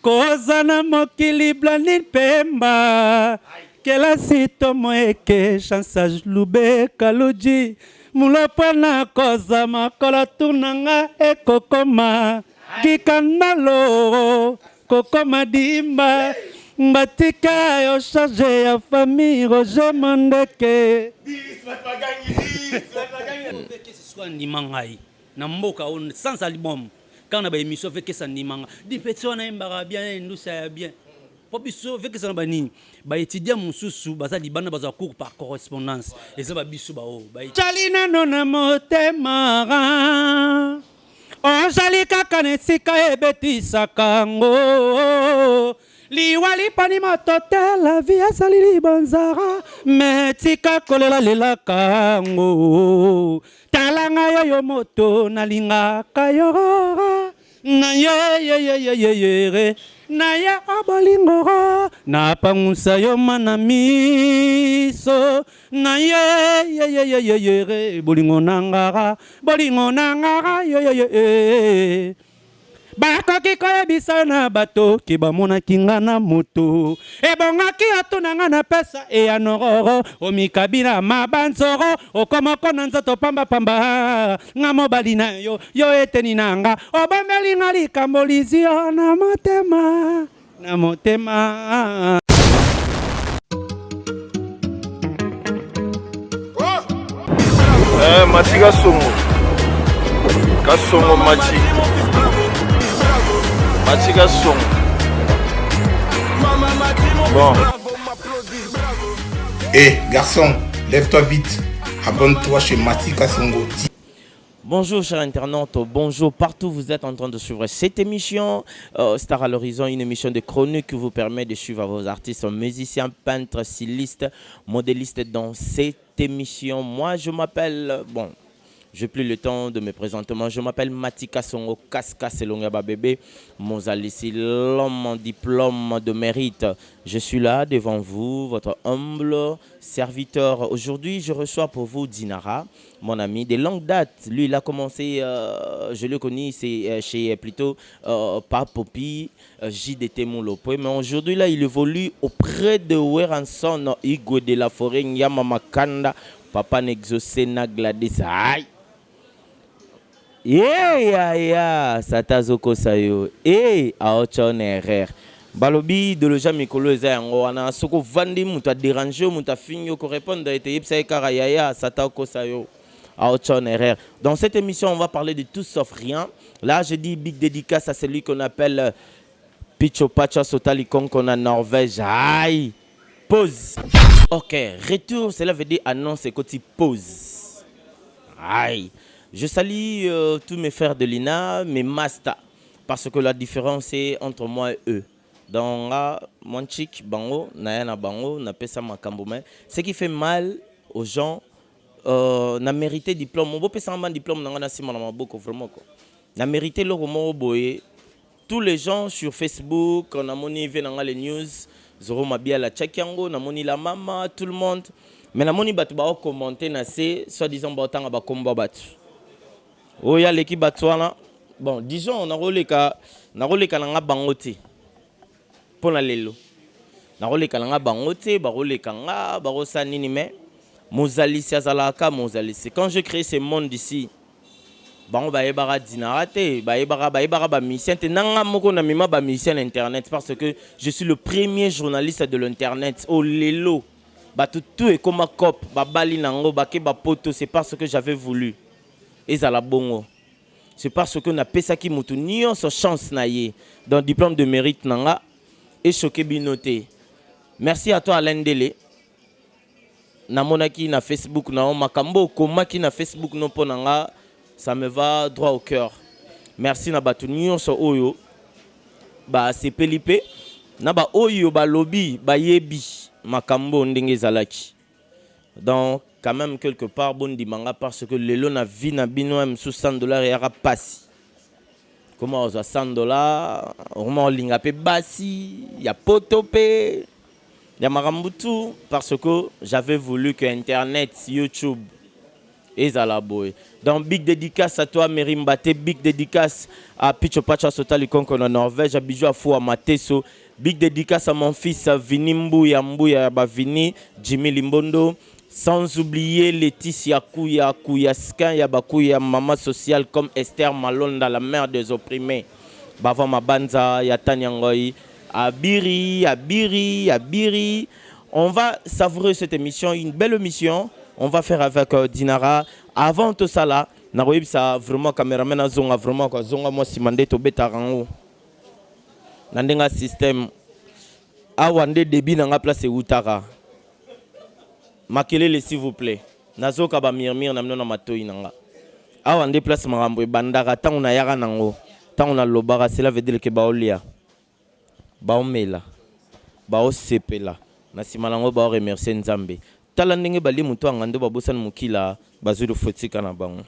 Kozana mokili blani pemba. Kela sito moeke chansage lube kaluji. Mulopana koza makola tunanga ekokoma. Gikanalo kokoma dimba. Mbatika yo charge ya famille Roger Mondeke. Que ce soit Nimangai, Namboka, sans album, quand on a une émission, fait que ça Nimanga. Des petits on a un bien, nous ça bien. Pour biso, fait que ça bani, étudier mon sous, baza di bana baza cours par correspondance. Et ça va biso ba o. Chalina nona motemara. On jali kakane sika ebeti sakango. Liwali pani matote la vie salili banzara metika kolela lela kango talanga yo moto nalinga kayo na ye na ya abalingora na pangusa yo manamiso na ye bolingo nangara ye bakoki koyebisa na bato ki bamonaki nga na moto ebongaki atunanga na pesa eya nororo omikabina mabanzoro okomoko na nzoto pambapamba nga mobali na yo yo eteni na nga obomeli nga likambo lizio na motema Machi Kasongo Machi Kasongo. Bon. Garçon, lève-toi vite. Abonne-toi chez Mati Kasongo. Bonjour chers internautes, bonjour partout où vous êtes en train de suivre cette émission Star à l'horizon, une émission de chronique qui vous permet de suivre vos artistes, musiciens, peintres, stylistes, modélistes dans cette émission. Moi je m'appelle, je n'ai plus le temps de me présenter. Moi, je m'appelle Mati Kasongo Kaska Selongaba Bébé. Mozalissi, l'homme en diplôme de mérite. Je suis là devant vous, votre humble serviteur. Aujourd'hui, je reçois pour vous Dinara, mon ami de longue date. Lui, il a commencé, je le connais, c'est chez plutôt Papopi, JDT Moulopo. Mais aujourd'hui, là, il évolue auprès de Weranson, Igwe de la Forêt, Nyamamakanda, Papa Nexosé Nagladis. Aïe! Satazoko sayo aochon erreur balobi de loja mikolo eza yango wana soko vandi muta déranger muta finyo ko répondre ete yebsa kara yaya satako sayo aochon erreur. Dans cette émission on va parler de tout sauf rien. Là je dis big dédicace à celui qu'on appelle Picho Pacha Sotali qu'on a Norvège. Aïe pause. OK, retour, cela veut dire annonce et côté pause. Aïe. Je salue tous mes frères de l'INA, mes masters, parce que la différence est entre moi et eux. Donc là, mon chic, bango, nayana bango, na pesa makamboume. Ce qui fait mal aux gens, n'a mérité diplôme. On peut pesa un diplôme, n'a pas simon na beaucoup vraiment quoi. N'a mérité le roman boye. Tous les gens sur Facebook, on a moni venanga les news, zoro mabia la tchakiango, na moni la mama, tout le monde. Mais na moni batu ba commenter na c'est soi-disant ba tanga ba komba batu. Oh ya l'équipe batouana. Bon, disons on a rolé ka nanga bangote. Pour la lelo. Na rolé ka nanga bangote, ba rolé ka nga, ba rosa nini mais Mozalisi azalaka Mozalisi. Quand je crée ce monde ici, bango ba yebara dinarate, ba yebara ba mission te nanga moko na mima ba mission internet parce que je suis le premier journaliste de l'internet. Oh lelo. Ba tout est comme cop, ba bali nango, ba ke ba poto, c'est parce que j'avais voulu. Ezala bongo. C'est parce que na pesa ki mutu nion so chance na ye dans diplôme de mérite nanga et choqué binoté. Merci à toi Alain Dele. Na monaki na Facebook na makambo komaki na Facebook non ponanga, ça me va droit au cœur. Merci na batu nion so oyo. Ba c'est Pelipe na ba oyo ba lobby ba yebi makambo ndenge zalaki. Donc quand même quelque part bon dimanga parce que le lot na vie na bino sous $100 et ara passi. Comment on a $100, on linga pe basi, il y a potopé, il y a marambutu parce que j'avais voulu que internet, YouTube ezala boy. Donc big dédicace à toi Merimbate, big dédicace à Picho Pacha Sotali Konko en Norvège, à Bijou Afou à Mateso, big dédicace à mon fils Vini Mbouya Vini, Jimmy Limbondo, sans oublier Laetitia Kouya Skan Yabakuya, maman sociale comme Esther Malonda, la mère des opprimés, Bava Mabanza, Yatanyangoy, Abiri. On va savourer cette émission, une belle émission. On va faire avec Dinara. Avant tout ça là, Naroib ça vraiment caméraman zonga vraiment quoi zonga moi si mandé to betarango. Nandenga système awande débit na place utara. Makelele s'il vous plaît. Nazoka ba mirmir na mnona matoi nanga. Awande place marambo bandara tant na yara nango. Tant na lobara cela veut dire que baolia. Baomela. Baosepela. Na simalango ba remercier Nzambe. Tala ndenge bali mutu angando babosan mukila bazuru fotika na bango.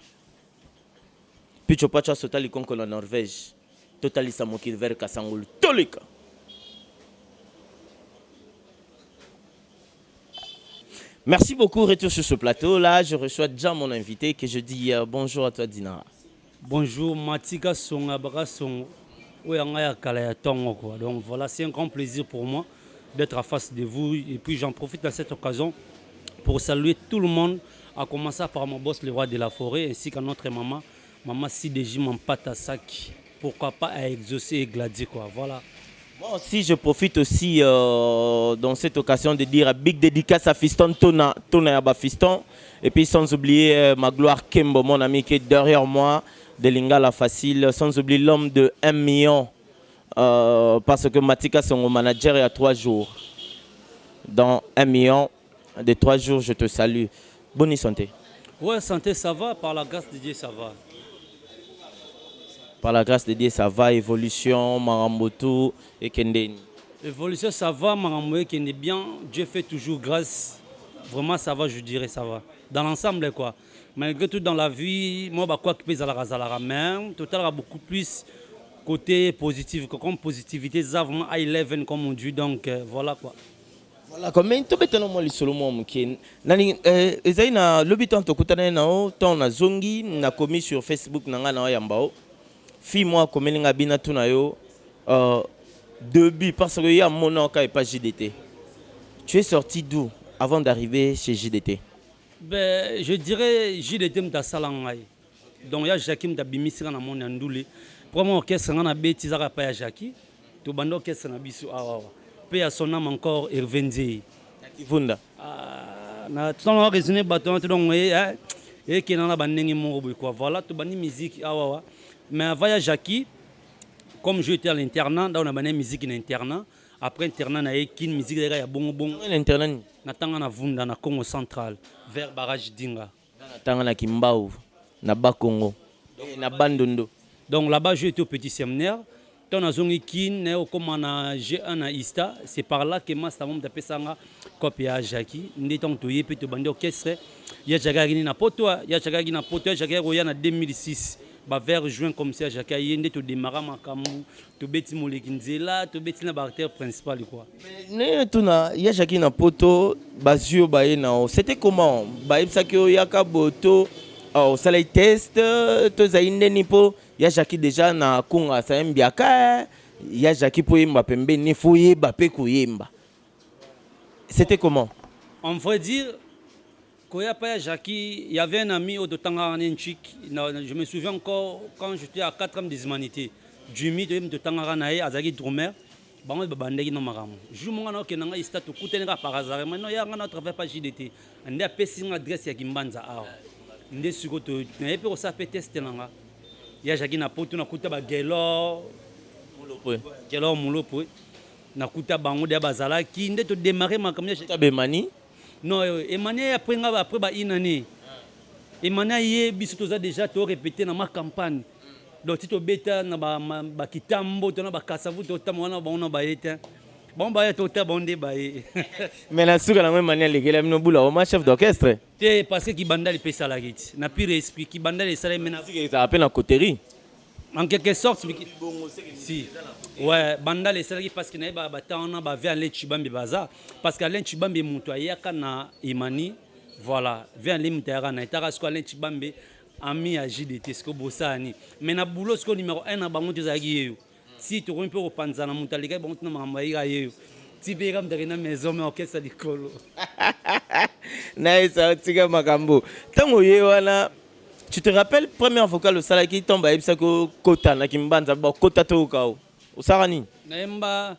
Picho Pacha Sotali Konko la Norvège. Totalisa mukil ver kasangul tolika. Merci beaucoup, retour sur ce plateau. Là, je reçois déjà mon invité que je dis bonjour à toi Dinara. Bonjour Matika Songa Baka Songo. Donc voilà, c'est un grand plaisir pour moi d'être en face de vous. Et puis j'en profite de cette occasion pour saluer tout le monde, à commencer par mon boss, le roi de la forêt, ainsi qu'à notre maman, maman Sideji Mampatasaki. Pourquoi pas à exaucer et gladir quoi. Voilà. Moi aussi, je profite aussi dans cette occasion de dire big dédicace à Fiston Tona Yaba Fiston. Et puis sans oublier ma gloire Kembo, mon ami qui est derrière moi, de Lingala Facile. Sans oublier l'homme de 1 million. Parce que Matika, son manager, est à 3 jours. Dans 1 million de 3 jours, je te salue. Bonne santé. Ouais, santé, ça va. Par la grâce de Dieu, ça va. Par la grâce de Dieu, ça va. Évolution, Maramboto et Kendeni. Évolution, ça va. Maramboto et Kendeni, bien. Dieu fait toujours grâce. Vraiment, ça va, je dirais, ça va. Dans l'ensemble, quoi. Malgré tout, dans la vie, moi, quoi que pèse à la main, total a beaucoup plus côté positif, comme positivité, ça vraiment high level, comme on dit. Donc, voilà, quoi. Voilà, comme tu bêtes moi les solo moi mkin. Nani ezaina lobitan to kutana na o ton na zongi na commis sur Facebook nanga na yambao. Fi moi comme linga bina tuna yo début parce que y a mon nom et pas JDT. Tu es sorti d'où avant d'arriver chez JDT? Ben, je dirais JDT mta salangay. Donc ya Jackie mta bimisira na mon ndoulé. Premier orchestre na betizaka pa ya Jackie. To bando orchestre na biso awa. Paix à son âme encore Hervenzi. Kivunda. Na tout on raisonner bâton tout donc et qui na bandengi mo quoi. Voilà to bani musique awa. Mais avant ya Jackie comme j'étais à l'internat, on a bané musique en internat. Après internat na kin musique ya bongo bongo. L'internat na tanga na vunda na Congo central vers barrage Dinga. Na tanga na Kimbao na Bakongo na Bandondo. Donc là-bas j'étais au petit séminaire. Ton azongi kin ne okoma na G1 na Ista, c'est par là que master mom d'appel sanga copie à Jackie, ndetong toyé pe to bande orchestre, ya Jackie na poto, ya Jackie na poto, Jackie roya na 2006, ba vers juin comme ça Jackie yende to démarra makamu, to beti molekinzela, to beti na barrière principal quoi. Ne tuna ya Jackie na poto, bazio baé na, c'était comment? Ba ibsakio yaka boto, au soleil test, to zainde nipo. Il y a Jackie déjà na kunga sa mbiaka, il y a Jackie pour yemba pembe ni fouye bape kuyemba. C'était comment? On va dire qu'il y a pas Jackie, il y avait un ami au Tanga en Chik, je me souviens encore quand j'étais à 4 ans des humanités. Jimmy de Tanga nae azaki drummer, bango babandeki no maramu. Jumonga na kenanga istatu kutenga par hasard, mais non ya ngana travail pas JDT. Ande apesi nga adresse ya Kimbanza awa. Nde sukoto na epe ko sa pe test nanga. Ya Jackie na poto na kuta ba gelo mulopo na kuta bango de bazala ki nde to démarrer makamya Tabemani non emani après ba inane emani ye biso toza déjà to répéter na ma campagne donc tito beta na ba kitambo to na ba kasavu to tamona ba ona ba eta bon ba to ta bonde ba mais la suka na mani lekela mino bula o ma chef d'orchestre te parce que Kibanda le pesa la git na pire esprit Kibanda le sala mena ça appelle la coterie en quelque sorte si ouais banda le sala parce que na ba tana ba via le chibambi baza parce que le chibambi muto ayaka na imani Voilà, viens limiter na itara sko alen chibambe ami à JDT ce que bosani. Mais na boulot ce numéro 1 na bango tezaki si tu rompe au panzana mutalika bango na mambaira yeyo. Ti be comme dans une maison mais orchestre likolo. Nice, tika makambo. Tango ye wana tu te rappelles première vocal au sala qui tombe à ko kota na kimbanza ba kota to kao. Usarani. Naemba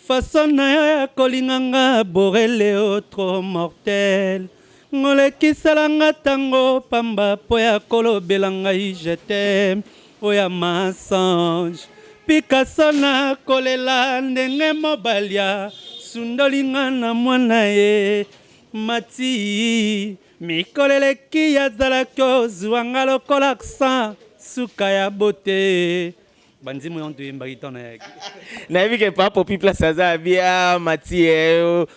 façon na yo ya kolinganga borele trop mortel. Ngolekisala tango pamba po ya kolobela ngai je t'aime oya mensonge Picasso na kolela ndenge mobalia sundolinga na mwana ye mati mikoleleki yazalaki ozwanga lokola accent suka ya bote banzimu yonto yembaki tona yaki nayebi ke pa popi place aza bia mati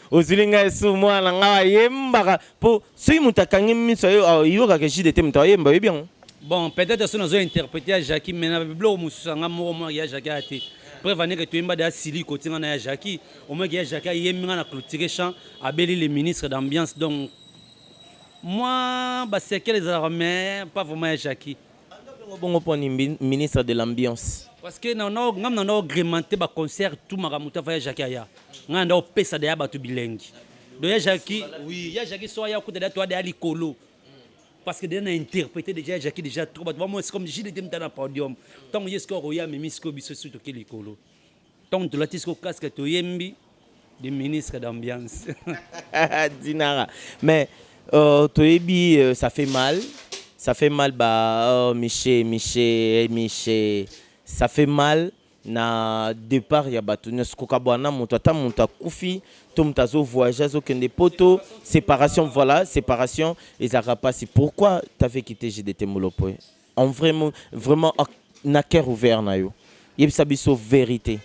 ozulinga esu mwana nga ayembaka mpo soki moto akangi miso yokaka JDT moto ayemba oyebi yango. Bon, peut-être que nous avons interprété à Jackie, mais nous avons interprété à Jackie. Après, on que tu es à Sili, côté de Jackie. Au moins, Jackie a clôturé chant, a belli les ministres d'ambiance. Donc, moi, c'est que les armées, pas vraiment Jackie. Bon, pour ministre de l'ambiance. Parce que nous avons agrémenté le concert, tout le monde a Jackie. Nous avons fait ça de bilingue. Donc, Jackie, oui, Jackie, soit il y a un coup de toi de Alicolo. Parce que déjà interprété déjà Jackie déjà trop moi c'est comme JDT dans le podium tant que est-ce que roya mais misko biso surtout que l'écolo tant que la tisco casque to yembi des ministres d'ambiance Dinara mais toyebi ça fait mal bah Miché ça fait mal na départ ya bato nyonso kabwana moto ata moto akufi to moto azo voyager azokende poto séparation voilà séparation ezaka pasi. Pourquoi t'avais quitté JDT Molopo en vraiment na cœur ouvert na yo yebisa biso vérité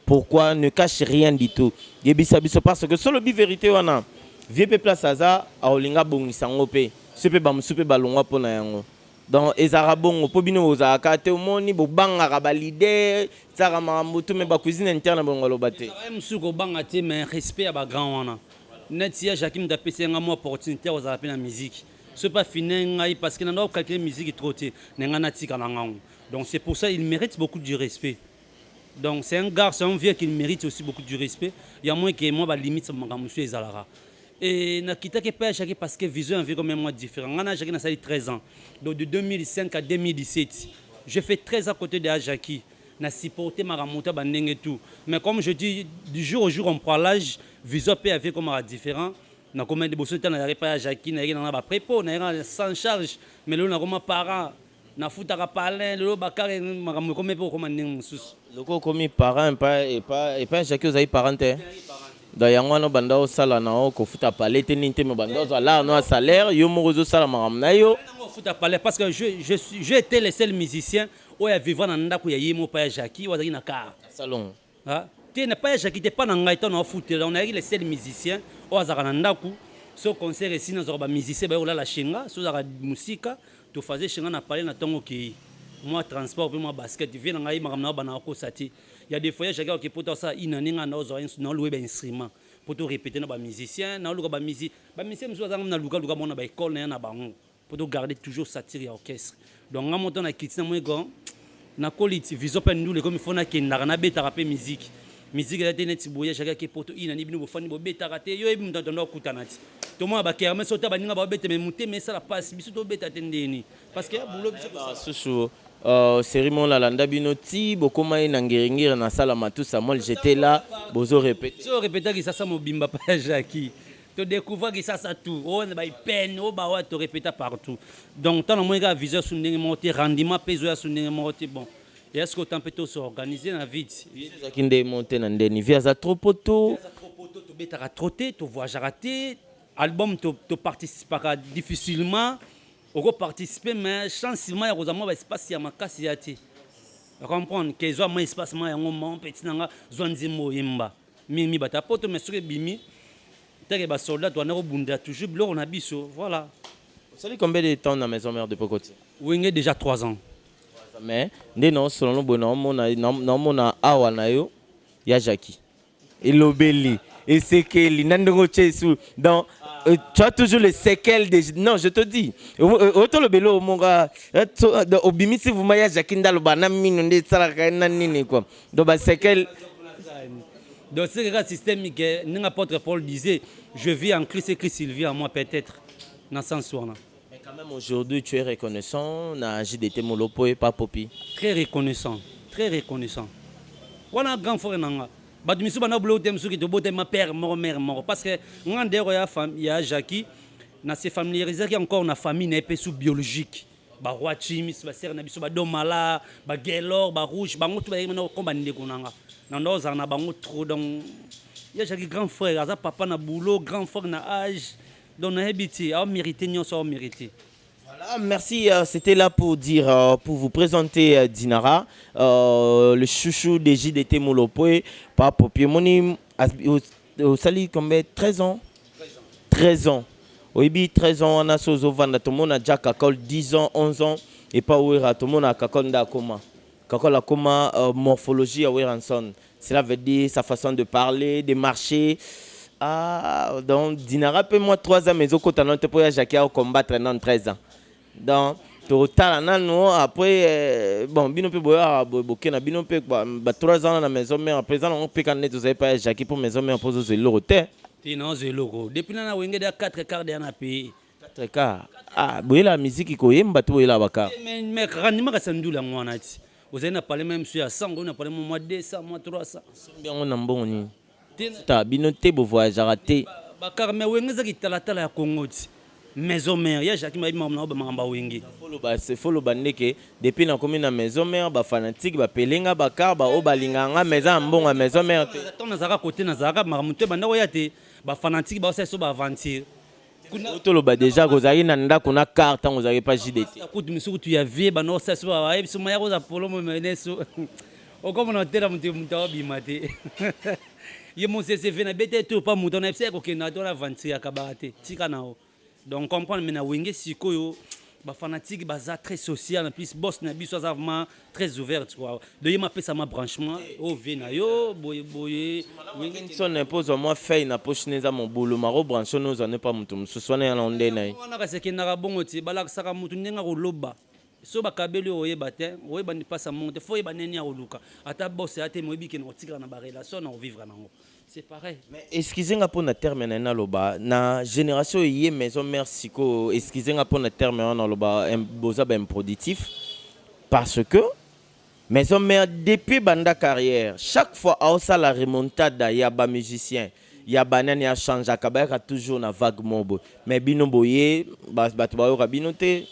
pourquoi ne cache rien du tout yebisa biso parce que solo bi vérité wana vie pe place aza aolinga bongisa ngope sepe ba musupe balongwa pona yango. Donc ezara bongo po bino ozaka te omoni bobanga ka balide tsaka mamutu me ba cuisine interne bongo lobate musuko banga te mais respect à ba grand wana net ya Jackie mtapesi nga mo opportunité ozala pe na musique c'est pas fini ngai parce que na ndo calculer musique trop te nga na tika na ngango. Donc c'est pour ça il mérite beaucoup de respect. Donc c'est un garçon un vieux qui mérite aussi beaucoup de respect. Il y a moins que moi ba limite ma monsieur ezalara. Et na kitaki pas Jackie parce que vision environ même moi différent. On a Jackie na sali 13 ans. Donc de 2005 à 2017, j'ai fait 13 ans à côté de Jackie. Na supporté ma remontée bandeng et tout. Mais comme je dis du jour au jour on prend l'âge, vision peut avec comme différent. Na combien de bosses temps na pas Jackie na na ba prépo na sans charge mais là na comme parent na futaka parler le bakare ma comme pour comme ndeng mususu. Loko komi parent pas Jackie ozayi parenté. Da yango no banda o sala na o ko futa palais teninte me banda o là no salaire yo mo zo sala magam na yo futa palais parce que je étais le seul musicien où ya vivant na ndako ya yimo pa Jackie wazaki na car salon ah tu n'es pas Jackie t'es pas na ngai to na futa on a eu le seul musicien o azaka na ndako so concert ici na zo ba musicien ba la shinga so za musika to faisait shinga na palais na tongo ki moi transport puis moi basket vient ngai magam na ba na ko sati. Il y a des fois, chacun qui peut ça, il y a un louer instrument pour tout répéter dans les musiciens, dans les musiciens, les musiciens dans l'école, pour garder toujours satire et orchestre. Donc, quand on a quitté, on a qualité, vision pas nous, comme il faut na bêta rapper musique. Musique a été net boyer chacun qui porte il a ni bino fani bo bêta raté yo ebi mutando kutanati. To mo ba kerme sota ba ninga ba bêta mais muté mais ça la passe biso to bêta tendeni parce que boulot biso susu cérémonie la landa binoti bokoma ina ngiringiri na sala matusa moi j'étais là bozo répéter so répéter que ça mobimba pa Jackie to découvrir que ça tout on ba peine o ba wa to répéter partout donc tant moi ga vision sur ndenge monter rendement peso ya sur ndenge monter bon et est-ce que autant peut s'organiser na vite ça qui ndé monter na ndeni via za trop poto to beta trotter to voyage raté album to participer difficilement on participer mais chancement heureusement espace ya makasi ya ti comprendre que zo moins espace ma yango mon petit nanga zo nzimo yemba mimi bata poto mais soki bimi teke ba soldat to na bunda toujours blo on a biso voilà. Vous savez combien de temps dans maison mère de Pokoti? Oui, déjà 3 ans. Mais ndé non selon bon non mona awa na yo ya Jackie. Et lobeli et c'est que li nandongo chesu dans Tu as toujours les séquelles des... Non, je te dis. Autant le bélo, mon gars. Au bimisi, vous m'avez jaquinda le banamine, on est salakanani, quoi. Donc, séquelles. Donc, c'est le système que l'apôtre Paul disait, je vis en Christ et Christ il vit en moi peut-être. Dans ce sens là. Mais quand même, aujourd'hui, tu es reconnaissant. Na JDT Molopo et pas Popi. Très reconnaissant. Très reconnaissant. On a un grand frère. Badumisi bana blo tem suki to bote ma père mort parce que ngande il y a Jackie na se familiariser qui encore na famille na épée sous biologique ba roi chimis ba ser na biso ba domala ba gelor ba rouge ba ngotu ba na komba ndeko nanga na ndoza na bango trop donc il y a Jackie grand frère aza papa na boulot grand frère na âge donc na habité a mérité nyonso a mérité. Voilà, merci. C'était là pour dire, pour vous présenter Dinara, le chouchou des JDT Molopoe, par Popier Moni, au Sali, combien 13 ans 13 ans. Oui, 13 ans, on a Sozo Vanda, tout le monde a déjà Kakol 10 ans, 11 ans, et pas Ouera, tout le monde a Kakol Ndakoma. Kakol Akoma, morphologie à Oueranson. Cela veut dire sa façon de parler, de marcher. Ah, donc Dinara, paie-moi 3 ans, mais au côté de pour Jacques à combattre dans 13 ans. Donc, total, après, bon, bino pe boya, bokena, bino pe, 3 ans à la maison, mais à présent, on peut qu'on ait tous les pas Jacques pour maison, mais on pose le roté. Non, c'est logo. Depuis là, on a 4 quarts d'un pays. 4 quarts. Ah, boya la musique qui coye, m'batou la baka. Mais ranima ka sandu la ngwana ti. Vous avez parlé même sur 100, on a parlé moins 200, moins 300. Bien on a bon ni. Ta bino te bo voyage raté. Bakar mais wengeza ki talatala ya Congo ti. Maison mère, ya Jacques m'a dit maman ba mamba wengi. Follow bandeke depuis na commune na maison mère ba fanatique ba pelenga ba car ba obalinganga maison mbonga maison mère. Tant na zaka côté na zaka maramute banda oya te ba fanatique ba ça so ba aventure. Toloba déjà kozali na ndako na carte tant ozali pas JDT. Écoute monsieur tu ya vie ba no ça so ba biso maya ko za polo mo meneso. O comme on tera mutu bimate. Ye mo se vena bete to pas mutu na pse ko kena to na aventure ya kabate. Tika nao. Donc comprendre mais na wenge sikoyo ba fanatique baza très social en plus boss na biso vraiment très ouvert tu vois. De yema pesa ma branchement au vena yo boye son impose moi fait na poche neza mon boulot maro branchon nous en est pas mutu ce soit na onde na. On a que na bongo ti balak saka mutu ndenga ko loba. So ba kabeli oyeba te oyeba ni pasa monte faut yeba neni ya oluka ata boss ate moyebi ke no tika na ba relation na vivre nango. C'est pareil. Mais excusez-moi pour notre terme na loba na génération yé maison mère siko excusez-moi pour notre terme na loba boza ben productif parce que maison mère depuis banda carrière chaque fois à ça la remontada y a ba musicien y a banane ya change akabaka toujours na vague mobo mais bino boye bas batba yo binote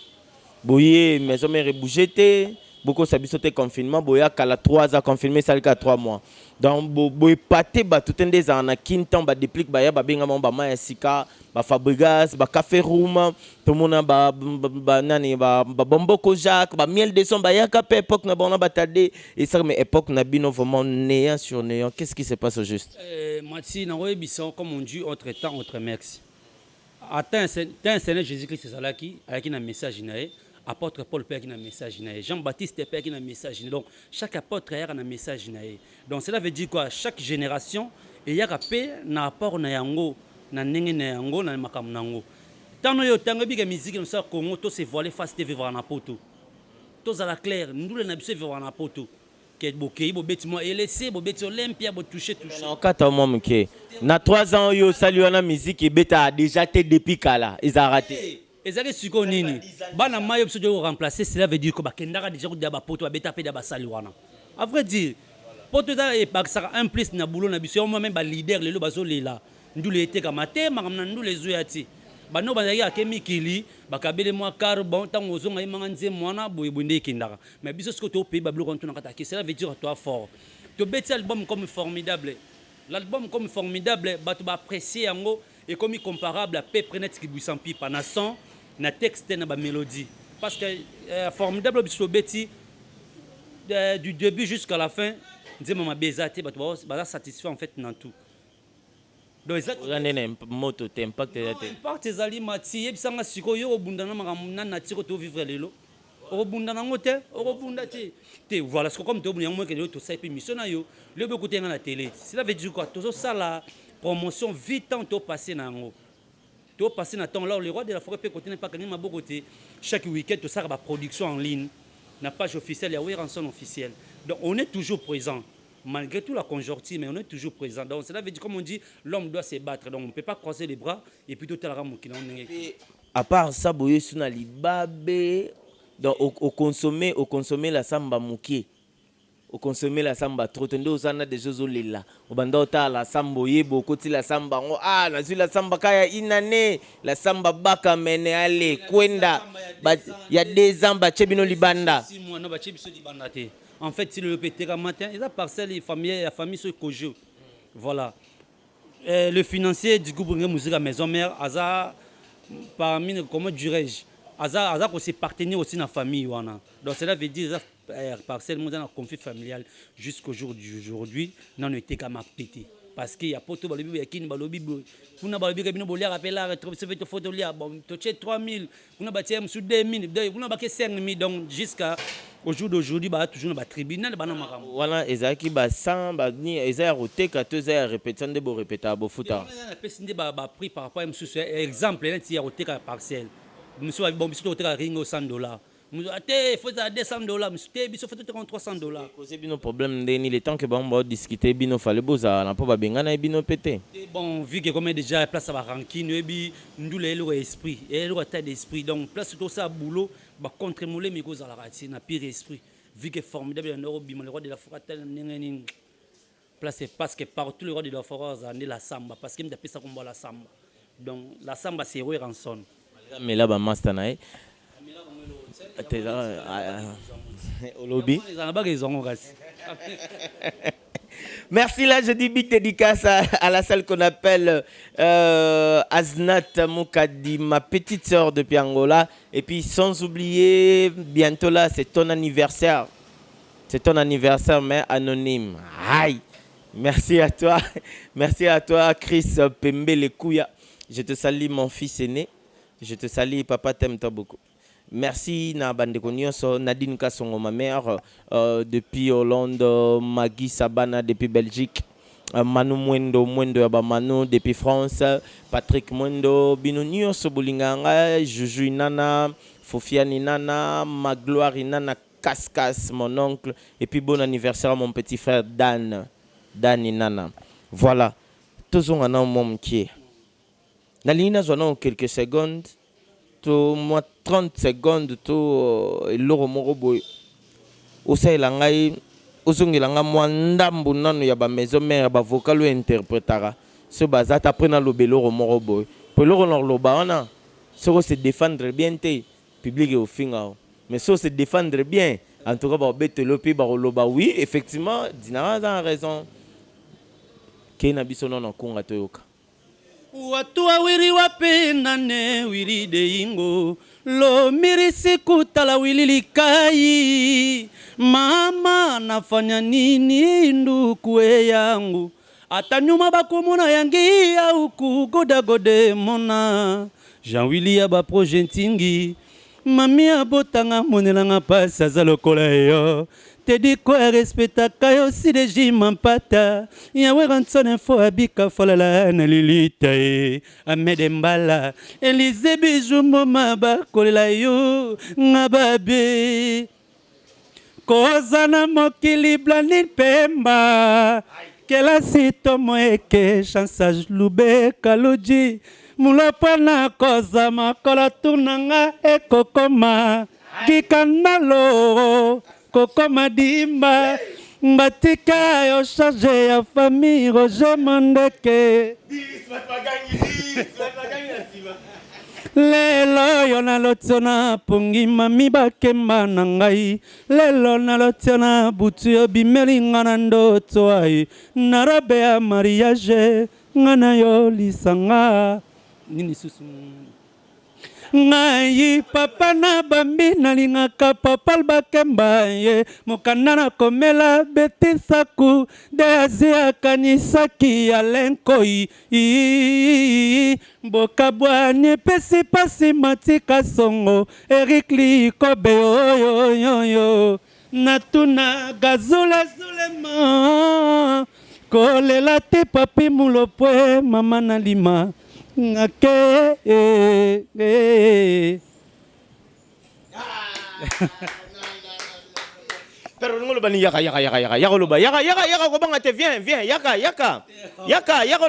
boye maison mère bougete beaucoup sabisote confinement boya kala 3 ans confiné ça le 3 mois. Donc boy paté ba tout des ans na quintan ba déplique ba ya ba benga ba ma sika ba Fabregas ba café room tout monde ba nani ba bomboko Jacques ba miel de son ba ya ka époque na bona batade et ça mais époque na bino vraiment néant sur néant. Qu'est-ce qui se passe au juste? Mati na webison comme on dit autre temps autre merci. Attends Seigneur Jésus-Christ c'est là qui avec un message naé. Apôtre Paul Père qui a un message, Jean-Baptiste Père qui a un message. Donc, chaque apôtre a un message. Donc, cela veut dire quoi? Chaque génération, il y a un apport na yango, na nenge na yango, na makam nango. Tant que tango bi musique comme ça Congo, to se voiler face de vivre na poto. To za la clair, nous le nabise vivre na poto. Que bokei bo beti mo LC, bo beti Olympia, bo toucher. Na 4 mois mke. Na 3 ans yo saluer na musique et beta déjà été depuis kala, ils a raté. Ezaki siko nini bana mayo biso jo remplacer cela veut dire que bakendaka déjà ko daba poto beta pe daba sali wana à vrai dire poto za e baksa un plus na boulot na biso moi même ba leader lelo bazo lela ndule ete kamate makamna ndule zoyati bano bazaki akemi kili bakabele moi carbon tango zonga imanga nze mwana boye bonde kindaka mais biso siko to pe bablo kon tuna kataki cela veut dire toi fort to beti album comme formidable l'album comme formidable batu ba apprécier yango et comme comparable à peu près net qui buisson pipa na son na texte na ba mélodie parce que formidable biso beti du début jusqu'à la fin nzema mabezate batu ba satisfait en fait dans tout donc exactement moto impact impact ezali mati yebisanga siko yo obundana makamuna na tiko to vivre lelo obunda nango te obunda te voilà ce comme to obunda yango ke to sa émission na yo le be côté na télé cela veut dire quoi to ça la promotion vite tant to passer nango Tu passer dans temps là, le roi de la forêt peut continuer pas gagner ma côté. Chaque week-end, tu sers ma production en ligne. La page officielle, il y a Weranson officiel. Donc on est toujours présent. Malgré tout la conjoncture, mais on est toujours présent. Donc cela veut dire, comme on dit, l'homme doit se battre. Donc on ne peut pas croiser les bras et puis tout à l'heure, à part ça, boye suna libabe. Donc au consommer la samba mouké. Au consommer la samba trop tendé aux ana des jeux là. Au bandota la samba yebo côté la samba. Ah, la la samba kaya inane, la samba baka mene ale kwenda. Il y a des ans ba chebino libanda. 6 mois non ba chebiso libanda té. En fait, si le pété matin, il a parcelle la famille sur Kojo. Voilà. Le financier du groupe Musique à Maison Mère, Aza parmi comment dirais-je, Aza aussi partenaire aussi dans la famille wana. Donc cela veut dire parcelle dans un conflit familial jusqu'au jour d'aujourd'hui, non était qu'à pété. Parce qu'il y a pas tout balobi ya kin balobi kuna balobi kabino bolia rappela retrouver photo lia bon toché 3000 kuna batia sous 2000 kuna baké 5000 donc jusqu'à au jour d'aujourd'hui ba toujours ba tribunal ba na makambo voilà ezaki ba 100 ba ni eza roté 14 heures répétition de bo répéta bo futa na pesinde ba prix par rapport à monsieur exemple là ti roté ka parcelle monsieur bon monsieur roté ka ringo $100 il faut $200, il faut $300. Causez bien nos problèmes, le temps que on va discuter, il fallait boza, n'a pas bien gagner bien pété. Bon, vu que comme déjà place à ranking, nous le esprit, et le état d'esprit, donc place tout ça boulot, bah contre moulé mais cause à la racine, na pire esprit. Vu que formidable en Europe, le roi de la forêt place parce que partout le roi de la forêt a la samba, parce qu'il me appelle ça comme la samba. Donc la samba c'est roi en son. Mais là, bah master nae. Au lobby. Merci, là je dis big dédicace à la salle qu'on appelle Aznat Moukadi, ma petite sœur depuis Angola. Et puis sans oublier, bientôt là c'est ton anniversaire. C'est ton anniversaire mais anonyme. Aïe. Merci à toi Chris Pembe Kouya. Je te salue mon fils aîné. Je te salue, papa t'aime toi beaucoup. Merci na bandeko nyonso Nadine Kasongo ma mère depuis Hollande, Maggie Sabana depuis Belgique, Manu Mwendo ya Manu depuis France, Patrick Mwendo bino nyonso bolinganga, Juju Nana, Fofiani Nana, Magloire Nana, Kaskas mon oncle et puis bon anniversaire à mon petit frère Dan Nana. Voilà, tous on a un moment qui est. Nalina zona quelques secondes. Moi 30 secondes to eloro moko boy osaila ngai ozongela nga mwa ndambu nano ya ba maison mère ba vocal ou interprétara ce bazata après na lobeloro moko boy pour loro na loba wana soko se défendre bien te public au finga mais so se défendre bien en tout cas ba betelo pi ba loba oui effectivement Dinara a raison kena biso non konga toyoka. Watu wawili wapendane wili de ingo lo mirisi kutala wili likai mama nafanya nini ndukwe yangu ata nyuma bakumuna yangi ya uku godagode mona Jean Willy ya ba projet ntingi mami abotanga monelanga pasa za lokola yo te di quoi respecta kayo si de jimampata yawe ranson info abika falala na lilita amedembala Elize bijou moma bakolela yo ngababe kozana mokili blani pemba kela sito moeke chansage lube kaluji mulopana koza makola tunanga ekokoma gikanalo Coco Madimba, Mbatika yo chargé ya famille Roger Mandeke. Lelo yo na lotiona pongi mami bakemba na ngai. Lelo na lotiona butu yo bimeli ngana ndoto ai. Narabe ya mariage ngana yo lisanga. Nini susu? Ngai papa na bambi nalingaka papa bakemba ye mokanda na komela betisaku de azia kanisaki ya lenkoi bokabwani pesi pasi matika songo Eric Likobe yo natuna gazula zulema kolela te papi mulopwe mama na lima ngake Pero ngolo bani yaka loba yaka ko banga te viens yaka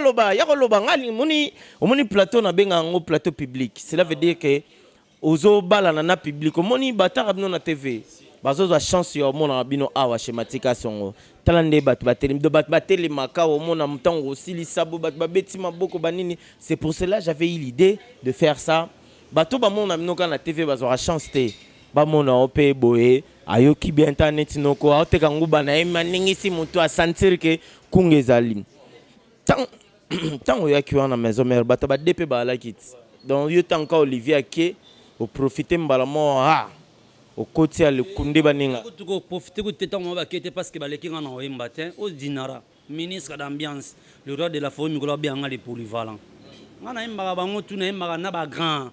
loba ngali moni plateau na benga ngo plateau public. Cela veut dire que ozo bala na public moni bataka bino na TV bazo za chance yo mona bino awa schématique songo talande bateli makao mona mutango osili sabo babeti maboko banini. C'est pour cela j'avais eu l'idée de faire ça. Bato ba mona bino na TV bazo ra chance te ba mona opé boé ayoki bi internet noko aoteka nguba na emaningisi mutu a sentir que kungezali tango yaki wana maison mère bato ba DP ba la kit donc yo tanka Olivier ke au profiter mbalamo au côté le kunde baninga ko profiter ko tetango ba kete parce que ba leki ngana oyemba te o dinara ministre d'ambiance le roi de la forêt mikolo bianga les polyvalents ngana imba bango tuna imba na ba grand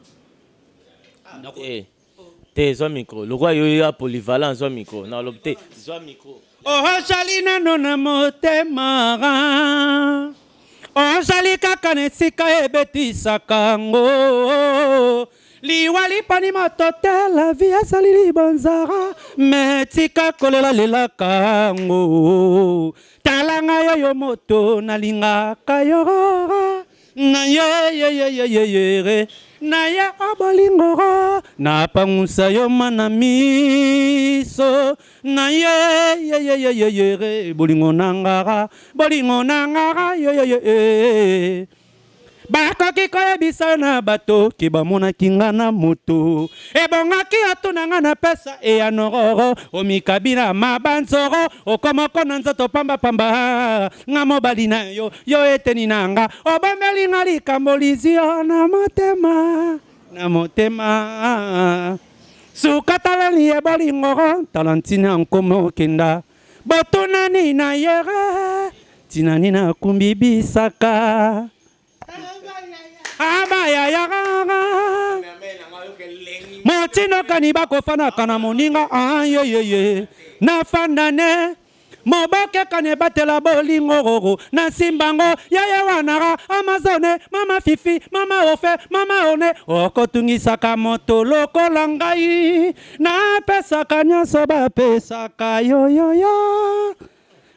te zo micro le roi yo ya polyvalent zo micro na lopte zo micro ozali nano na motema ozali kaka na esika ebetisaka ngo liwa lipani moto te la vie ezali libonzara me tika kolela lelaka ngo talanga yo moto nalingaka yo na ye na ya abolingoro na pangusa yo mana miso na ye bolingo nangara ye bakoki koyebisa na bato ki bamonaki nga na moto ebongaki atuna nga na pesa eya nororo omikabina mabanzoro okomoko na nzoto pambapamba nga mobali na yo eteni na nga obomeli nga likambo lizio na motema suka talani ye bolingoro talantina nkomo kenda botunani na yere tinani na kumbi bisaka motino kani bakofana kana moninga ye na fandane moboke kane batela bolingo na simbango yaya wanara amazone mama fifi mama ofe mama one okotungisaka moto lokola ngai na pesaka nyonso bapesaka yo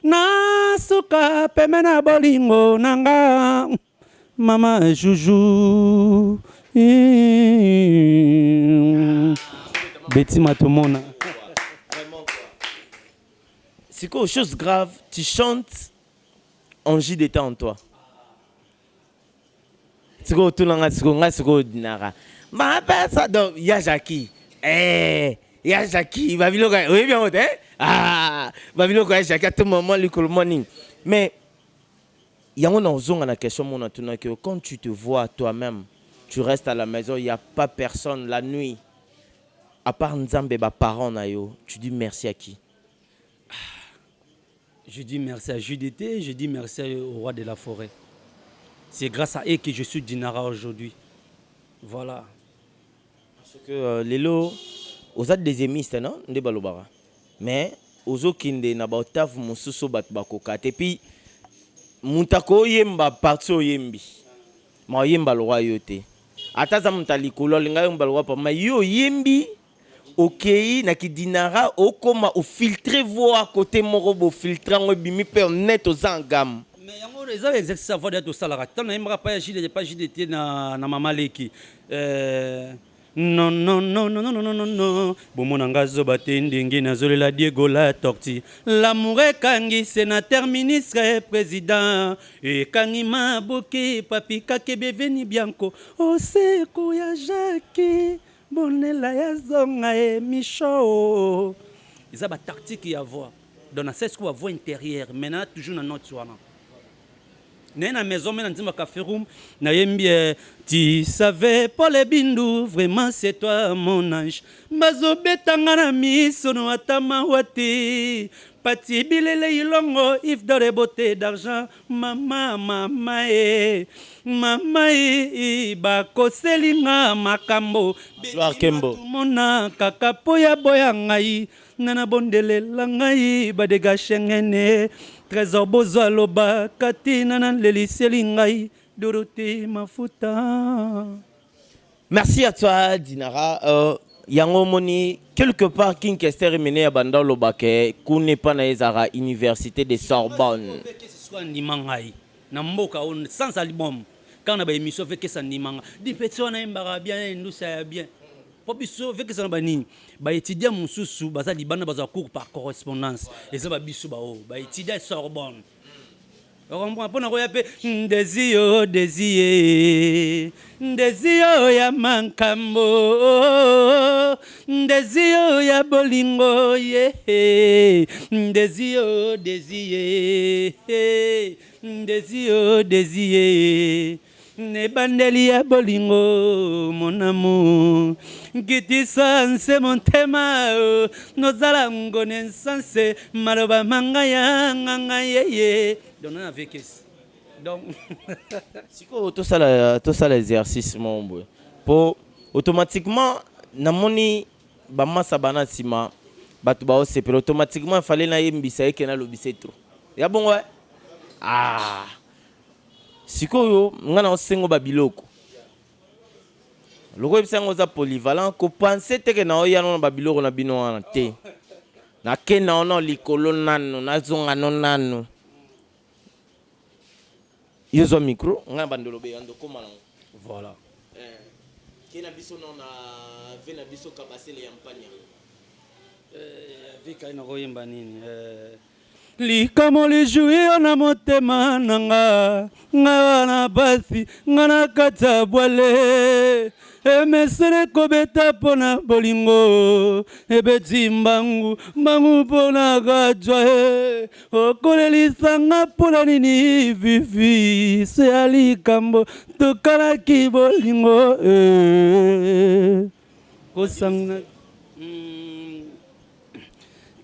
na suka peme na bolingo nanga Mama Joujou Betty Matomona. C'est quoi chose grave, tu chantes en JDT en toi. C'est quoi tout le dinara. Ma ça donc ya Jackie. Ya Jackie, Babylon oui bien Babylon quoi Jackie à tout moment le morning. Mais il y a une question que quand tu te vois toi-même, tu restes à la maison, il n'y a pas personne la nuit. À part Nzambe, parents, tu dis merci à qui? Je dis merci à JDT, je dis merci au roi de la forêt. C'est grâce à eux que je suis Dinara aujourd'hui. Voilà. Parce que les lots, aux autres des émistes, non? Mais aux autres qui n'ont pas de et puis, Muntako yemba parto yembi ma yemba lwa yote ataza mutalikolo linga yemba lwa pa ma yo yembi okei na kidinara okoma o filtrer voir côté moko bo filtrer ngo bimi pe net aux engam mais yango les avez exercice savoir d'être ça la tant yemba pa jide pas JDT na mama leki non. Bomonanga zobate ndenge nazolela Diego la torti. L'amour ekangi sénateur ministre président. Ekangi maboke papi kakebe veni bianco. Oseko ya Jackie. Bonela ya zonga e micho. Ils ont ba tactique y avoir. Dans la cesse qu'on va voir intérieur. Maintenant toujours dans notre soir. Nena maison mena nzima café room na yembi tu savais Paul Bindu vraiment c'est toi mon ange mazo betanga na misono atama wati pati bilele ilongo if de beauté d'argent mama ba koselinga makambo Kembo mona kaka poya boya ngai nana bondele la ngai badega shengene trésor bozo loba katina nan leliseli ngai Dorothée Mafuta. Merci à toi, Dinara. Yango moni quelque part Kinkester mené à Banda Lobake, qu'on pas na ezara Université de Sorbonne. Que ce soit Nimangai, Namboka sans album. Quand on a émission fait que ça Nimanga, des petits on a bien, nous ça bien. Pour biso fait que ça bani, ba étudiant mon sous, ba ça libana ba cours par correspondance. Et ça ba biso ba étudiant Sorbonne. On comprend pas na ko yape Désio ya mankambo Désio ya bolingo ye Désio ne bandeli ya bolingo mon amour kitisa nse montema nozala ngone nsanse maloba manga ya nganga yeye donna avec donc Siko tout ça l'exercice mon boy. Pour automatiquement namoni ba massa bana sima batu ba ose pero automatiquement fallait na yembisa yeke na lobise trop. Ya bon ouais. Ah. Siko yo ngana osengo ba biloko. Loko bisango za polyvalent ko penser teke na oya no ba biloko na bino wana te. Na kena ono likolo nano na zonga no nano. Yozo micro nga bandolo be ando komala. voilà. Kena biso no na vena biso kabasele ya mpanya. Vika ina koyemba nini likamo lijuio na motema nanga nga na basi nga na kata bwale emesere kobeta pona bolingo ebeti mbangu pona gajwa okolelisanga pona nini vivi se alikambo tokalaki bolingo kosanga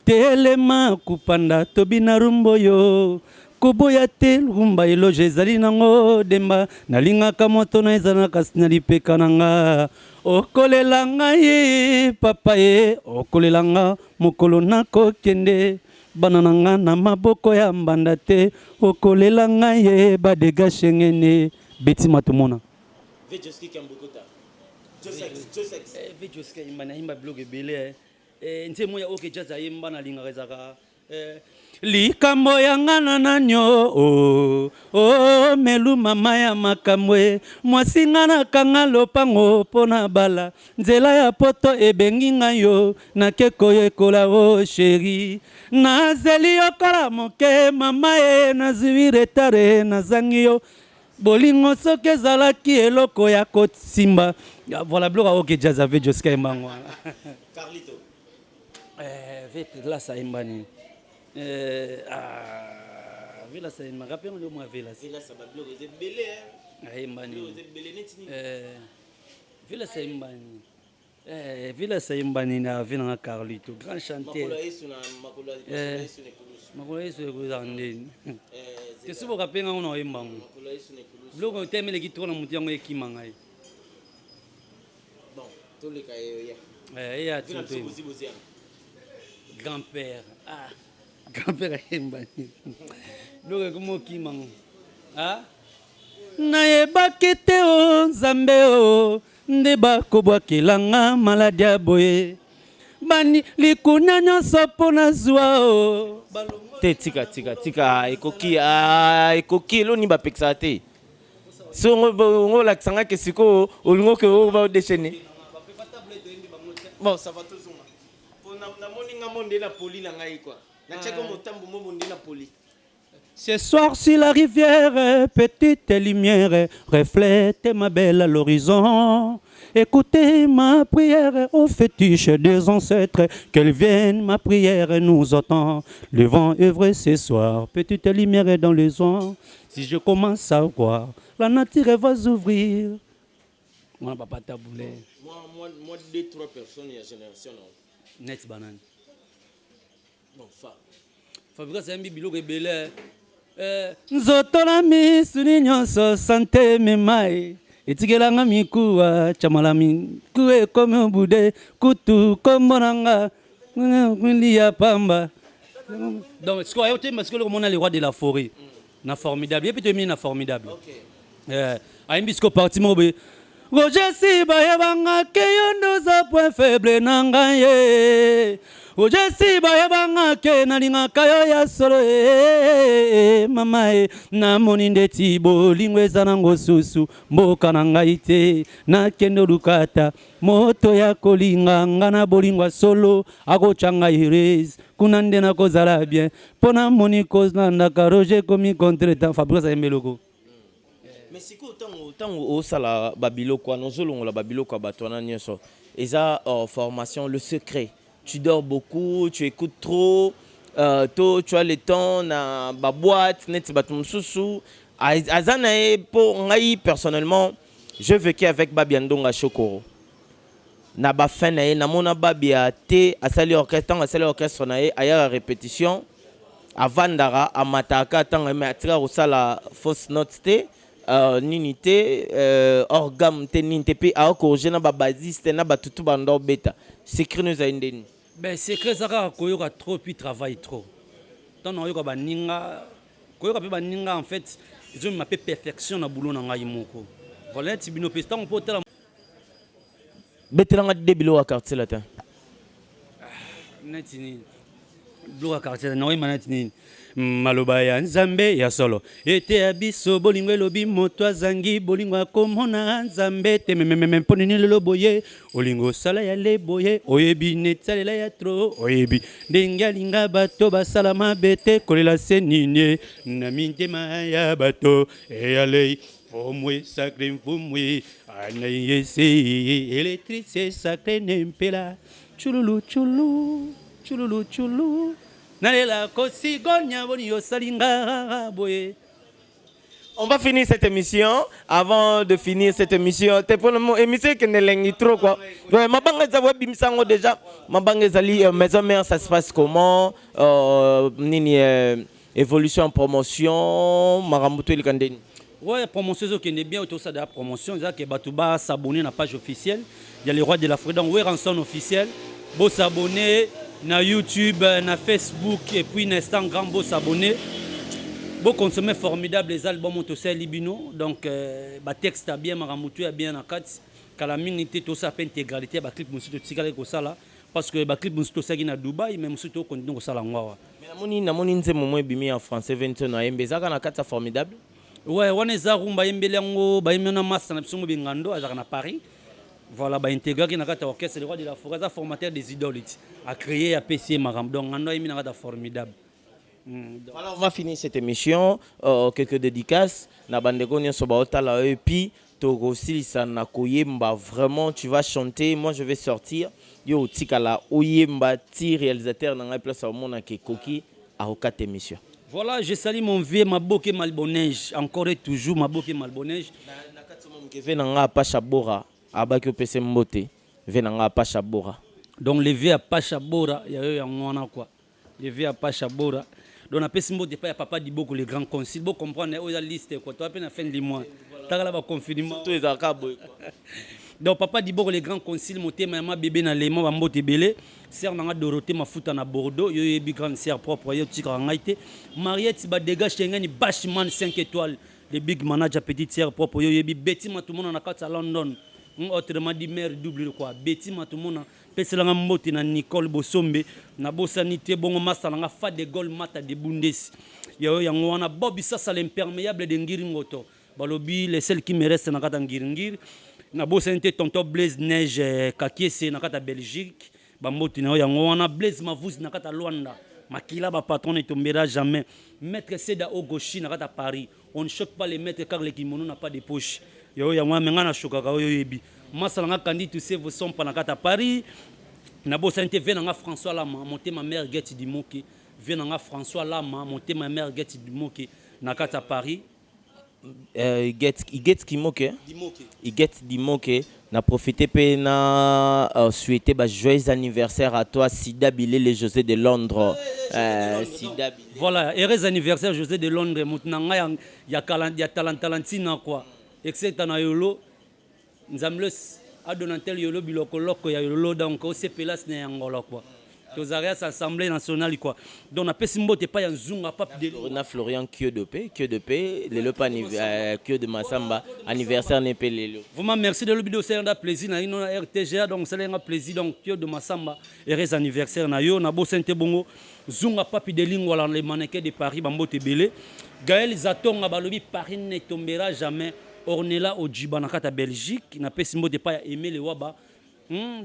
telema kupanda tobina rumbo yo koboya te rumba eloge ezali nango demba nalingaka moto na eza na kasi na lipeka na nga okolela ngai papa ye okolela nga mokolo nakokende bana na nga na maboko ya mbanda te okolela ngai ye badega shengene beti matomona Vejoski Kambukota. Vejoski imana himba blog ebele nte moya oke jaza yemba na linga rezaka likambo ya ngana nanyo melu mama ya makamwe mwasi ngana kanga lopango pona bala nzela ya poto ebengi ngayo nakeko yekola sheri nazeli yokola moke mama ye nazwi retare nazangi yo bolingo soki ezalaki eloko ya kosimba voilà bloka oke jaza Vejoski imbango Carlito. Vela Saimbani. Vela Saimbani. Rappelez-moi moi Vela. Vela Sabablo, vous êtes belé, hein? Saimbani. Vous êtes belé netini. Vela Saimbani. Vela Saimbani na Vela Carlito, grand chanteur. Makula Yesu na Makula Yesu ne kulusu. Makula Yesu ne kuzandeni. Que si vous rappelez on a imbango. Makula Yesu ne kulusu. Bloco teme le kitro na muti yango ekimanga. Bon, tous les cas ya. Ya tu grand-père. Grand-père Mbani. Bloco como kimanga. Nayebaki te o Nzambe o nde bakobwakelanga maladi ya boye bani likuna nyonso mpona zwa o te tika ekoki eloni bapekisa te so ngo lakisanga ke siko olingo ke oba odeshene bon ça va tozonga po na moninga monde na poli na ngai kwa na chako motambo mo monde na poli. Ce soir sur la rivière, petite lumière reflète ma belle à l'horizon. Écoutez ma prière au fétiche des ancêtres, qu'elle vienne ma prière nous entend. Le vent œuvre ce soir, petite lumière dans les ondes. Si je commence à voir, la nature va s'ouvrir. Moi, papa taboulé. Moi, 2-3 personnes et génération. Net banane. Bon, Fabrice c'est un bibilo rebelle. Nzoto na misuni nyonso sante memai etikelanga mikuwa chamala miku ekomi obude kutu kombonanga kulia pamba donc ce qu'on a été parce que le monde a le roi de la forêt na formidable et puis tu mis na formidable ayembi siko parti mobe Roger Siba yebanga ke yondo za point faible na ngai ye Roger Siba yebanga ke nalingaka yo ya solo mama namoni ndeti bolingo eza nango susu mboka na ngai te nakende lukata moto ya kolinga nga na bolingo solo akotya ngai rese kuna nde nakozala bien mpo namoni kozlandaka Roger komi contretemps Fabrice ayembeloko. Mais si autant au sala babilo quoi non solo la babilo quoi batona nyonso eza formation le secret tu dors beaucoup tu écoutes trop tu as le temps na ba boîte net batum susu azana pour ngai personnellement je vécu avec Babiandonga Chokoro na ba fin na mona babia te asali orchestre na aya répétition avandara amataka tanga me atira osala fausse note te ninité orgam te ninte pe a corriger na ba basiste na ba tutu bando beta secret nous a indeni ben secret saka koyoka trop puis travaille trop tant on yoka baninga koyoka pe baninga en fait ils ont m'appelé perfection na boulot na ngai moko voilà tibino pe tant on peut tela betelanga debilo wa quartier latin netini bloka quartier na oyima netini maloba ya nzambe ya solo ete ya biso bolingo elobi moto azangi bolingo akomona nzambe te memememe mpo nini lelo boye olingo osala ya le boye oyebi netsalela ya tro oyebi ndenge alinga bato basala mabe te kolela se nini na mitema ya bato eyalei fomwe sacré mfumwe anayese électrice sacré nempela chululu chulu chululu chulu nalela kosigonya boni yosalinga boye. On va finir cette émission. Avant de finir cette émission, t'es pour le moment émission qui n'est pas trop quoi. Ouais, ma banque za web bimsango déjà. Ma banque zali maison mère ça se passe comment? Nini évolution en promotion, maramuto il kandeni. Ouais, promotion qui est bien autour ça de la promotion, c'est que Batouba s'abonner à la page officielle. Il y a les rois de la Freedom, ouais, rançon officiel. Beau s'abonner na YouTube, na Facebook et puis na Instagram, beau s'abonner. Beau consommer formidable les albums autosel libino. Donc bah texte a bien maramutu a bien na kat kalamini té tout ça intégralité ba clip musu to tikale ko sala parce que ba clip musu to sagi na Dubaï même musu to continue ko sala ngwa. Mais namoni nze momwe bimi en français 21 na mbezaka na kat ça formidable. Ouais, on est rumba yembelango ba yemena master na bisomo bingando azaka na Paris. Voilà, bah intégrer qui n'a qu'à orchestre le roi de la forêt, formateur des idoles, a créé à PC Maram. Donc on a mis un formidable. Voilà, on va finir cette émission. Quelques dédicaces. Na bandeko nyo soba otala et puis togosi ça na koyemba vraiment tu vas chanter. Moi je vais sortir. Yo tikala oyemba ti réalisateur na ngai place au monde ke koki a okate émission. Voilà, je salue mon vieux Maboke Malbonège, encore et toujours Maboke Malbonège. Na katimo mkeve na nga pa Chabora. Abaki opese mbote venanga pa Chabora. Donc levé à Pachabora, il y a eu un quoi. Levé à Pachabora. Donc on a pesi mbote pas papa di beaucoup les grands conciles. Vous comprenez la liste quoi. Tu as peine à fin du mois. Tu as là ba confinement. Tout est akabo. Donc papa di beaucoup les grands conciles monté maman bébé na lemo ba mbote belé. Sœur nanga Dorothée mafuta na Bordeaux, yo yebi grande sœur propre yo tika ngaité. Mariette ba dégage ngani Bashman 5 étoiles. Le big manager petite sœur propre yo yebi Betty Matumono na kata London. Autrement dit mère double quoi Betty Matumona peselanga mbote na Nicole Bosombe na bosanité bongo master nga fa de gol mata de Bundes yo yango wana Bobby ça l'imperméable de Ngiringoto balobi les seuls qui me restent na kata Ngiringir na bosanité tonton Blaise Neige Kakiese na kata Belgique ba mbote na yango wana Blaise Mavuz na kata Luanda makila ba patron ne tombera jamais maître Seda Ogoshi na kata Paris on ne choque pas les maîtres car les kimono n'a pas de poche. Yo ya mwa menga na shokaka yo yebi masala nga kandi tu sais vos sont panakata Paris na bo santé venanga François Lama monter ma mère Getty Dimoke venanga François Lama monter ma mère Getty Dimoke na kata Paris Get Dimoke Dimoke na profiter pe na souhaiter ba joyeux anniversaire à toi Sida Bilele José de Londres. Sida Bilele. Voilà, heureux anniversaire José de Londres mutnanga ya talentina quoi. Etc. na yolo nzamles adonantel yolo biloko loko ya yolo donc au CPLAS na yangola quoi tozalaki à l'Assemblée nationale quoi. Donc na pesi mbote pa ya nzunga pape de on a Florian Kyo de paix le pas Kyo de Massamba anniversaire n'est pas lelo. Vraiment merci de l'obédo c'est un plaisir na ino RTGA donc c'est un plaisir donc Kyo de Massamba heureux anniversaire na yo na bo sente bongo zunga pape de lingwa dans les mannequins de Paris bambote belé Gaël Zatonga balobi Paris ne tombera jamais Ornella Odjiba na kata Belgique na pesi mbote pa ya aimer le waba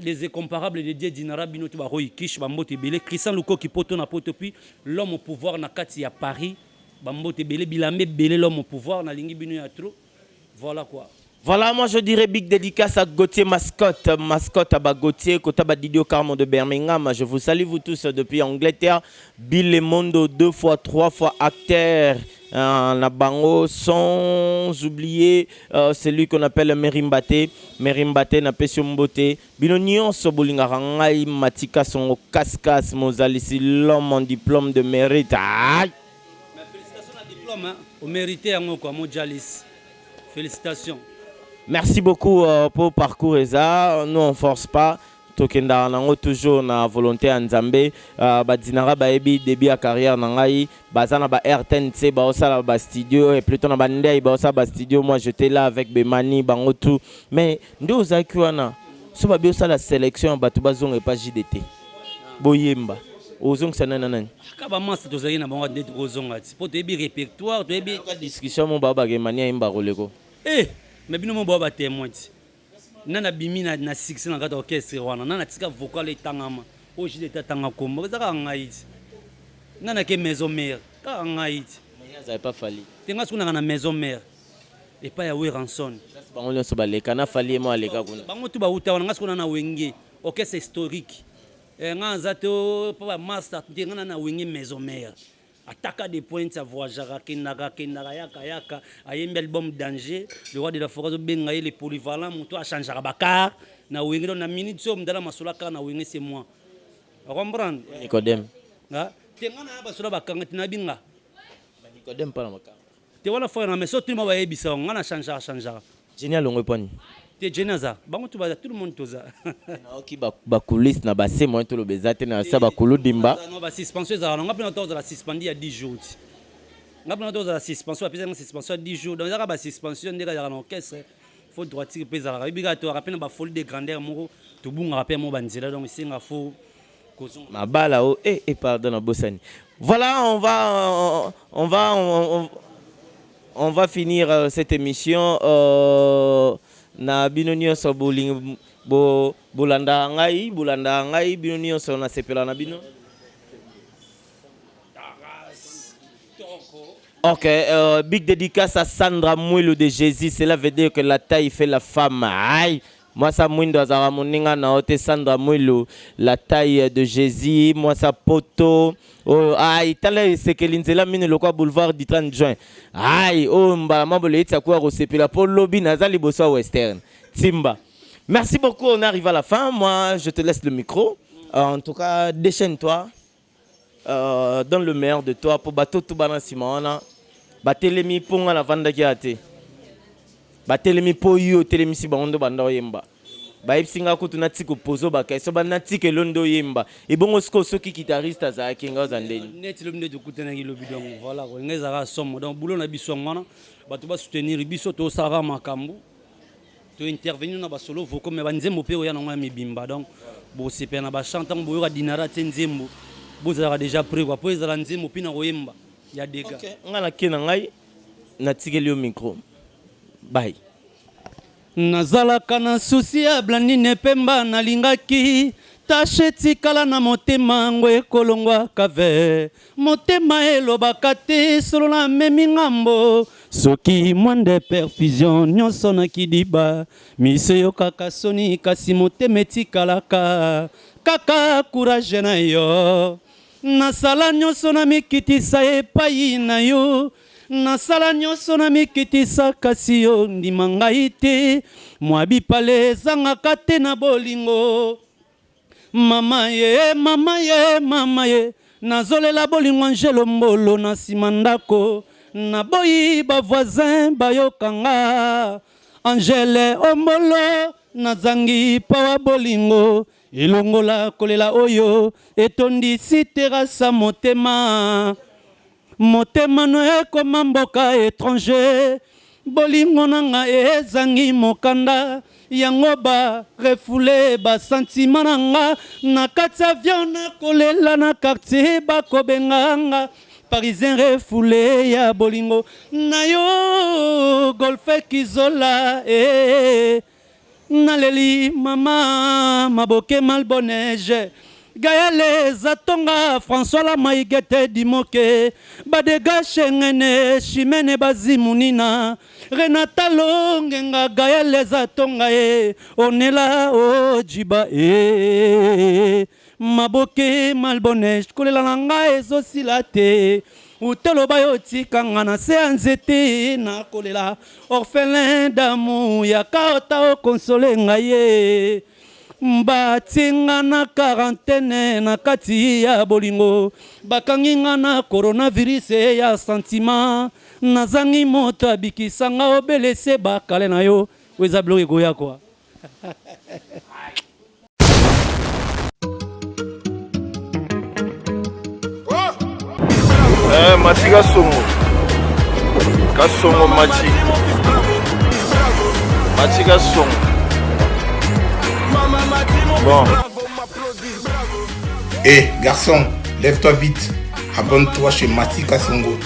les incomparables de Dieu Dinara Binoto Baroy Kish Bambote Belé Christian Luko qui poto na poto puis l'homme au pouvoir na kati ya Paris Bambote Belé Bilamé Belé l'homme au pouvoir na lingi bino ya trop voilà quoi. Voilà, moi je dirais big dédicace à Gauthier mascotte à Gauthier Kotaba Didio Carmo de Birmingham. Je vous salue vous tous depuis Angleterre. Bill Lemondo 2 fois 3 fois acteur Nabango, sans oublier celui qu'on appelle Merimbate na Pesio Mbote Binonion Sobolinga Rangai Matika son Kaskas Mozalisi l'homme en diplôme de mérite. Félicitations à diplôme au mérité à moi quoi Mojalis. Félicitations. Merci beaucoup pour parcours ça. Nous on force pas. Tokenda nango toujours na volonté en Nzambe badinara baebi début à carrière nangai bazana ba RTNC ba osala ba studio et plutôt na bandai ba osala ba studio. Moi j'étais là avec Bemani bango tout mais ndo zakiwana so ba biosa la sélection batu bazong et pas JDT boyemba ozong sanana nani kaba masa tozali na bango ndeti ozonga ti po tebi répertoire tebi discussion mon baba Gemania imba roleko mais bino mo baba témoin nana bimina na 6 na kata orchestre wana nana tika vocal etangama oji de tatanga kombo zaka ngaiti nana ke maison mère ka ngaiti mais ça pas fallu tenga sukuna na maison mère et pas ya we ranson bango nyonso baleka na fali mo aleka kuna bango tu ba uta wana ngasukuna na wenge orchestre historique nga zato pa master tenga na wenge maison mère attaque des points à voyagera kenaka yaka ayembi album danger le roi de la forêt benga les polyvalent moto a changer bakar na wenge na minute so mdala masolaka na wenge c'est moi comprendre Nicodème ha tenga na basola bakanga tina binga Nicodème pas na makanga te wala fois na meso tuma ba yebisa nga na changer génial longo poni te genaza bango tu ba tout le monde toza na oki ba coulisses na ba se mo to lo bezate na sa ba kulu dimba no ba suspension za nga pena to za la suspendi ya 10 jours nga pena to za la suspension apesa nga suspension 10 jours donc za ba suspension ndeka ya na orchestre faut droitier pesa la biga to rapena ba folie de grandeur moko to bunga rapena mo banzela donc singa faut ma bala o pardon na bosani. Voilà, on va finir cette émission na binonio so boling bolanda ngai binonio so na sepela na bino. Ok, big dédicace à Sandra Mouilou de Jésus. Cela veut dire que la taille fait la femme. Aïe. Moi ça mwindo azara moninga na ote Sandra Mouilou, la taille de Jésus. Moi ça poto. Oh, aïe, tala sekelinzela mine lokwa boulevard du 30 juin. Aïe, oh mbala bole itsa kwa rosepela pour lobby nazali boso western. Timba. Merci beaucoup, on arrive à la fin. Moi, je te laisse le micro. En tout cas, déchaîne-toi. Donne le meilleur de toi pour bateau tout bana simona. Batelemi ponga la vanda kiate. Batelemi po yo telemi si bando banda yemba. Ba ipsinga ko tuna tiko pozo ba kai so bana tike londo yemba. E bongo soki guitariste za kinga za ndeni. Net le mne de kutena ngi lobi donc voilà ko ngeza ka somo donc boulot na biso ngwana bato ba soutenir biso to sara makambu. To intervenir na ba solo voko me ba nzembo pe oya na ngwa mibimba donc bo sepe na ba chantant bo yo dinara tenzembo. Bo za déjà prêt quoi po za nzembo pina ko yemba. Ya dega. OK, ngala kina ngai na tikeli yo micro. Bye. Nazalaka na susi ya blandine pemba nalingaki tashe tikala na motema ngo ekolongwa kave motema elobaka te solo na memi ngambo soki mwande perfusion nyonso na kidiba miso yokaka soni kasi motema etikalaka kaka courage na yo nasala nyonso na mikitisa epai na yo nasala nyonso na mikitisa kasi yo ndima ngai te mwa bipale ezangaka te na bolingo mama ye nazolela bolingo Angelo Mbolo na nsima ndako naboyi bavoisin bayokanga Angele Ombolo nazangi pawa bolingo elongola kolela oyo etondisi terasa motema motema no ekoma mboka étranger bolingo nanga ezangi mokanda yango barefule basantima nanga na kati avion nakolela na quartier bakobenganga parisien refule ya bolingo na yo golfe kizola naleli mama maboke malbonege Gaëlle Zatonga, François Lamaïgete Dimoke, Badega Shengene, Chimene Bazimunina, Renata Longenga, Gaëlle Zatonga, Onela Ojiba, Maboke Malbonege, Kolelananga Ezosilate, Utoloba Yotikangana, Seanzete, Nakolela, orphelin d'amour, Yakaota o consolengaye. Batinga na quarantaine na kati ya bolingo bakanginga na coronavirus ya sentiment nazangi moto abikisanga obelese bakale na yo weza bloke goya kwa Mati Kasongo Mati Kasongo. Bon. Garçon, lève-toi vite. Abonne-toi chez Mati Kasongo.